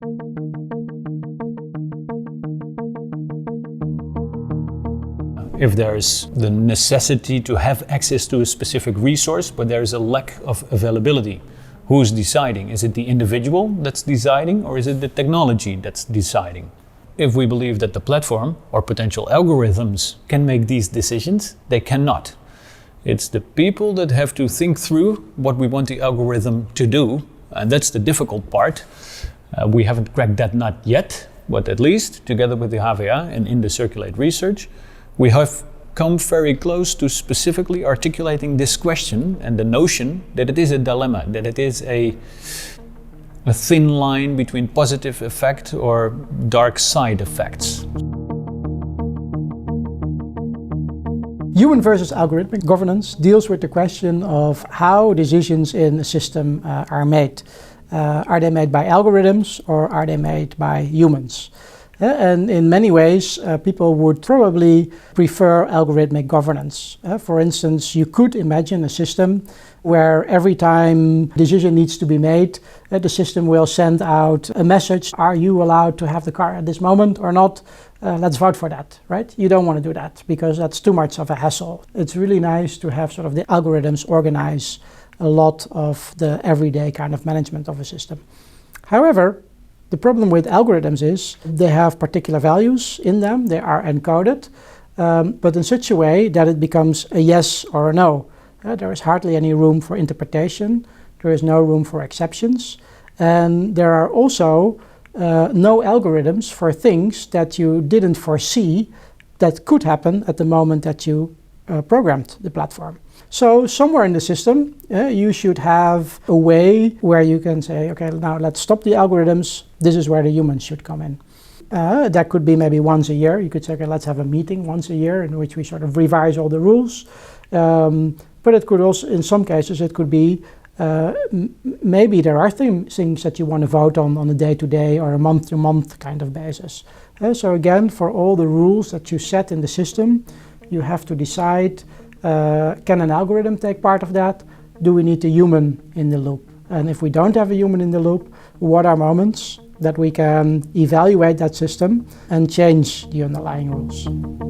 If there's the necessity to have access to a specific resource, but there's a lack of availability, who's deciding? Is it the individual that's deciding, or is it the technology that's deciding? If we believe that the platform or potential algorithms can make these decisions, they cannot. It's the people that have to think through what we want the algorithm to do, and that's the difficult part. We haven't cracked that nut yet, but at least together with the HVA and in the Circulate research, we have come very close to specifically articulating this question and the notion that it is a dilemma, that it is a thin line between positive effect or dark side effects. Human versus algorithmic governance deals with the question of how decisions in a system are made. Are they made by algorithms or are they made by humans? And in many ways, people would probably prefer algorithmic governance. For instance, you could imagine a system where every time a decision needs to be made, the system will send out a message. Are you allowed to have the car at this moment or not? Let's vote for that, right? You don't want to do that because that's too much of a hassle. It's really nice to have sort of the algorithms organize a lot of the everyday kind of management of a system. However, the problem with algorithms is they have particular values in them, they are encoded, but in such a way that it becomes a yes or a no. There is hardly any room for interpretation, there is no room for exceptions, and there are also no algorithms for things that you didn't foresee that could happen at the moment that you programmed the platform. So somewhere in the system, you should have a way where you can say, okay, now let's stop the algorithms. This is where the humans should come in. That could be maybe once a year. You could say, okay, let's have a meeting once a year in which we sort of revise all the rules. But it could also, in some cases, it could be maybe there are things that you want to vote on a day-to-day or a month-to-month kind of basis. So again, for all the rules that you set in the system, you have to decide, can an algorithm take part of that? Do we need a human in the loop? And if we don't have a human in the loop, what are moments that we can evaluate that system and change the underlying rules?